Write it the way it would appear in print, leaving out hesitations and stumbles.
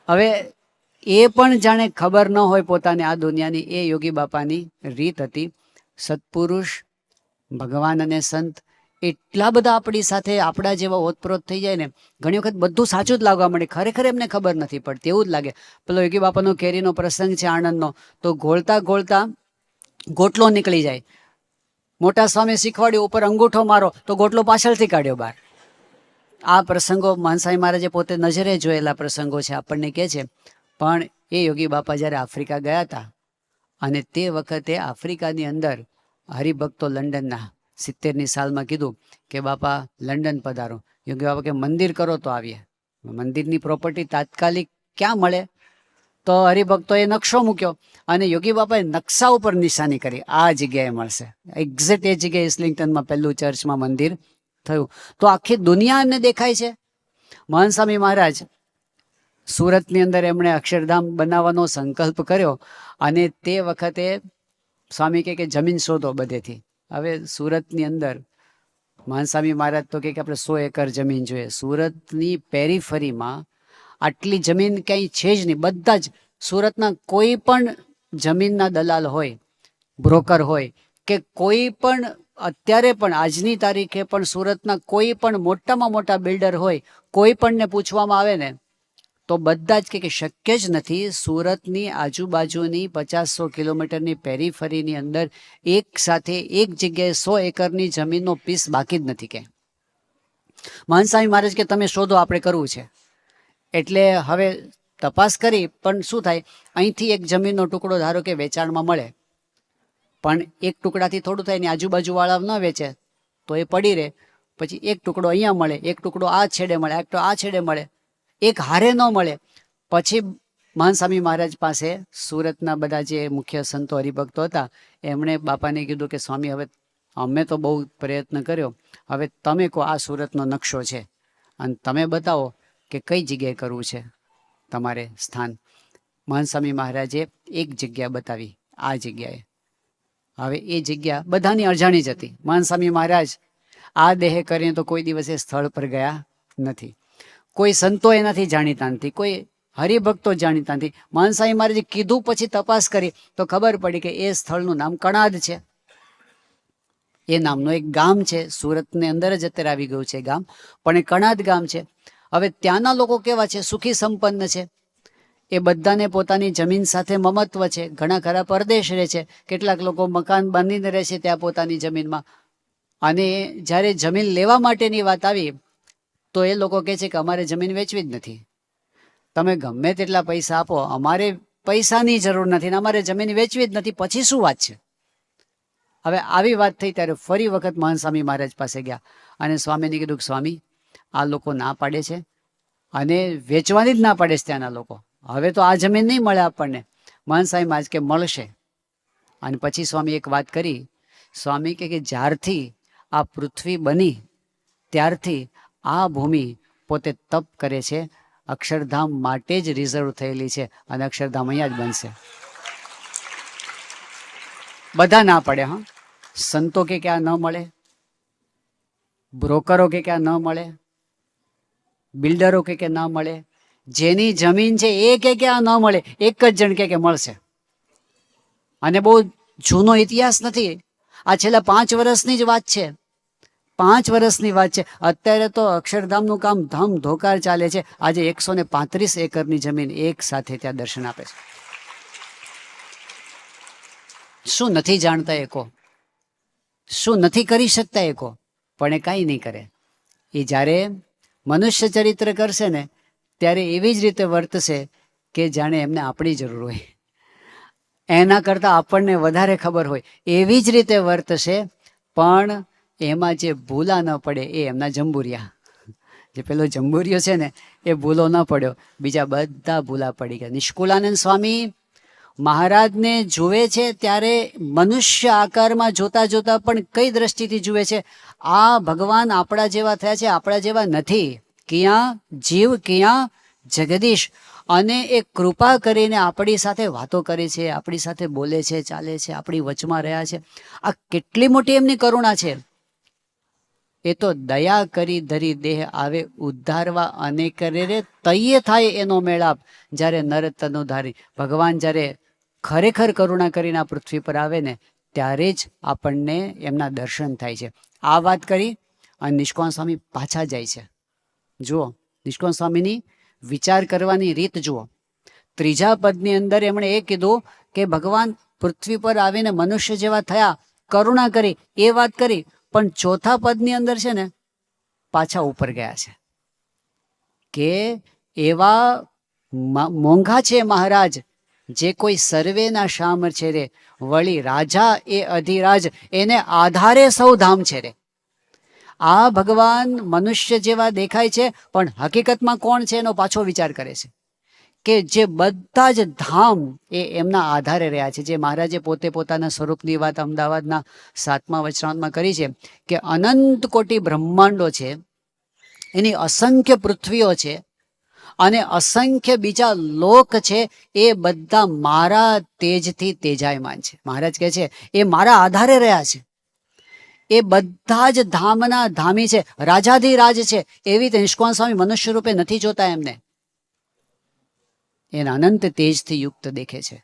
હવે એ પણ જાણે ખબર ન હોય પોતાને આ દુનિયાની, એ યોગી બાપાની રીત હતી. સત્પુરુષ, ભગવાન અને સંત એટલા બધા આપણી સાથે આપણા જેવા ઓતપ્રોત થઈ જાય ને, ઘણી વખત બધું સાચું જ લાગવા મળે, ખરેખર એમને ખબર નથી પડતી, એવું જ લાગે. પેલો યોગી બાપાનો કેરીનો પ્રસંગ છે આણંદનો, તો ગોળતા ગોળતા ગોટલો નીકળી જાય. મોટા સ્વામી શીખવાડ્યું ઉપર અંગૂઠો મારો, તો ગોટલો પાછળથી કાઢ્યો બહાર. આ પ્રસંગો માનસાઈ મહારાજે પોતે નજરે જોયેલા પ્રસંગો છે, આપણને કહે છે. પણ એ યોગી બાપા જ્યારે આફ્રિકા ગયા હતા, અને તે વખતે આફ્રિકાની અંદર હરિભક્તો લંડનના 70ની સાલમાં કીધું કે બાપા લંડન પધારો. યોગી બાપા કે મંદિર કરો તો આવીએ. મંદિરની પ્રોપર્ટી તાત્કાલિક ક્યાં મળે? તો હરિભક્તોએ નકશો મૂક્યો અને યોગી બાપાએ નકશા ઉપર નિશાની કરી, આ જગ્યાએ મળશે. એક્ઝેક્ટ એ જગ્યાએ ઇસ્લિંગ્ટનમાં પહેલું ચર્ચમાં મંદિર થયું. તો આખી દુનિયા એમને દેખાય છે. મહાન સ્વામી મહારાજ સુરતની અંદર એમણે અક્ષરધામ બનાવવાનો સંકલ્પ કર્યો, અને તે વખતે સ્વામી કે જમીન શોધો બધેથી. હવે સુરતની અંદર મહાન સ્વામી મહારાજ તો કે આપણે 100 એકર જમીન જોઈએ. સુરતની પેરીફરીમાં આટલી જમીન ક્યાંય છે જ નહીં. બધા જ સુરતના કોઈ પણ જમીનના દલાલ હોય, બ્રોકર હોય, કે કોઈ પણ અત્યારે પણ આજની તારીખે પણ સુરતના કોઈ પણ મોટામાં મોટા બિલ્ડર હોય, કોઈ પણને પૂછવામાં આવે ને તો બધા જ કે શક્ય જ નથી. સુરતની આજુબાજુની 50-100 કિલોમીટરની પેરીફરીની અંદર એક સાથે એક જગ્યાએ 100 એકરની જમીનનો પીસ બાકી જ નથી. કે મહાન સ્વામી મહારાજ કે તમે શોધો, આપણે કરવું છે. એટલે હવે તપાસ કરી, પણ શું થાય, અહીંથી એક જમીનનો ટુકડો ધારો કે વેચાણમાં મળે, પણ એક ટુકડાથી થોડું થાય ને, આજુબાજુવાળા ન વેચે તો એ પડી રહે. પછી એક ટુકડો અહીંયા મળે, એક ટુકડો આ છેડે મળે, એક તો આ છેડે મળે, એક હારે ન મળે. પછી મહાન સ્વામી મહારાજ પાસે સુરતના બધા જે મુખ્ય સંતો હરિભક્તો હતા, એમણે બાપાને કીધું કે સ્વામી, હવે અમે તો બહુ પ્રયત્ન કર્યો, હવે તમે કહો, આ સુરતનો નકશો છે અને તમે બતાવો કે કઈ જગ્યાએ કરવું છે તમારે સ્થાન. મહાન સ્વામી મહારાજે એક જગ્યા બતાવી, આ જગ્યાએ. હવે એ જગ્યા બધાની અજાણી જ હતી. મહાન સ્વામી મહારાજ આ દેહ કરીને તો કોઈ દિવસે સ્થળ પર ગયા નથી. કોઈ સંતો એનાથી જાણીતા નથી, કોઈ હરિભક્તો જાણીતા નથી. મહાન સ્વામી મહારાજે કીધું, પછી તપાસ કરી તો ખબર પડી કે એ સ્થળનું નામ કણાદ છે. એ નામનું એક ગામ છે, સુરતની અંદર જ અત્યારે આવી ગયું છે ગામ, પણ એ કણાદ ગામ છે. હવે ત્યાંના લોકો કેવા છે? સુખી સંપન્ન છે. એ બધાને પોતાની જમીન સાથે મમત્વ છે. ઘણા ખરા પરદેશ રહે છે, કેટલાક લોકો મકાન બાંધીને રહે છે ત્યાં પોતાની જમીનમાં. અને જ્યારે જમીન લેવા માટેની વાત આવી તો એ લોકો કહે છે કે અમારે જમીન વેચવી જ નથી, તમે ગમે તેટલા પૈસા આપો, અમારે પૈસાની જરૂર નથી ને અમારે જમીન વેચવી જ નથી. પછી શું વાત છે? હવે આવી વાત થઈ ત્યારે ફરી વખત મહાન સ્વામી મહારાજ પાસે ગયા અને સ્વામીને કીધું કે સ્વામી, આ લોકો ના પાડે છે અને વેચવાની જ ના પાડે છે ત્યાંના લોકો, હવે તો આ જમીન નહીં મળે આપણને. મહાન સ્વામી મહારાજ કે મળશે. અને પછી સ્વામી એક વાત કરી. સ્વામી કે જ્યારથી આ પૃથ્વી બની ત્યારથી આ ભૂમિ પોતે તપ કરે છે, અક્ષરધામ માટે જ રિઝર્વ થયેલી છે અને અક્ષરધામ અહીંયા જ બનશે. બધા ના પડે. હા, સંતો કે આ ન મળે, બ્રોકરો કે આ ન મળે, બિલ્ડરો કે ના મળે, જેની જમીન છે એ કે આ ન મળે. એક જ જણ કે મળશે. અને બહુ જૂનો ઇતિહાસ નથી, આ છેલ્લા 5 વર્ષની જ વાત છે. 5 વર્ષની વાત છે. અત્યારે તો અક્ષરધામનું કામ ધમ ધોકાર ચાલે છે. આજે 135 એકરની જમીન એક સાથે ત્યાં દર્શન આપે છે. શું નથી જાણતા એકો? શું નથી કરી શકતા એકો? પણ એ કાંઈ નહીં કરે. એ જ્યારે મનુષ્ય ચરિત્ર કરશે ને ત્યારે એવી જ રીતે વર્તશે કે જાણે એમને આપણી જરૂર હોય, એના કરતાં આપણને વધારે ખબર હોય એવી જ રીતે વર્તશે. પણ એમાં જે ભૂલા ન પડે એ એમના જંબુરિયા. જે પેલો જંબુરિયો છે ને એ ભૂલો ન પડ્યો, બીજા બધા ભૂલા પડી ગયા. નિષ્કુળાનંદ સ્વામી મહારાજને જુએ છે ત્યારે મનુષ્ય આકારમાં જોતા જોતા પણ કઈ દ્રષ્ટિથી જુએ છે? આ ભગવાન આપણા જેવા થયા છે, આપણા જેવા નથી. ક્યાં જીવ ક્યાં જગદીશ. અને એ કૃપા કરીને આપણી સાથે વાતો કરે છે, આપણી સાથે બોલે છે, ચાલે છે, આપણી વચમાં રહ્યા છે. આ કેટલી મોટી એમની કરુણા છે. એ તો દયા કરી ધરી દેહ આવે ઉદ્ધારવા અને કરે રે તૈયે થાય એનો મેળાપ જ્યારે નર તનુ ધારી. ભગવાન જ્યારે ખરેખર કરુણા કરીને આ પૃથ્વી પર આવે ને ત્યારે જ આપણને એમના દર્શન થાય છે. આ વાત કરી અને નિષ્કાળ સ્વામી પાછા જાય છે. જુઓ નિષ્કાળ સ્વામીની વિચાર કરવાની રીત જુઓ. ત્રીજા પદની અંદર એમણે એ કીધું કે ભગવાન પૃથ્વી પર આવીને મનુષ્ય જેવા થયા, કરુણા કરી, એ વાત કરી, પણ ચોથા પદની અંદર છે ને પાછા ઉપર ગયા છે કે એવા મોંઘા છે મહારાજ જે કોઈ સર્વેના શામ છે રે, વળી રાજા એ અધિરાજ એને આધારે સૌ ધામ છે રે. આ ભગવાન મનુષ્ય જેવા દેખાય છે પણ હકીકતમાં કોણ છે એનો પાછો વિચાર કરે છે કે જે બધા જ ધામ એ એમના આધારે રહ્યા છે. જે મહારાજે પોતે પોતાના સ્વરૂપની વાત અમદાવાદના 7મા વચનામૃતમાં કરી છે કે અનંત કોટી બ્રહ્માંડો છે, એની અસંખ્ય પૃથ્વીઓ છે અને અસંખ્ય બીજા લોક છે, એ બધા મારા તેજથી તેજાયમાન છે. મહારાજ કહે છે એ મારા આધારે રહ્યા છે, એ બધા જ ધામના ધામી છે, રાજાધિરાજ છે. એવી રીતે નિષ્કાળ સ્વામી મનુષ્ય રૂપે નથી જોતા એમને, એના અનંત તેજથી યુક્ત દેખે છે.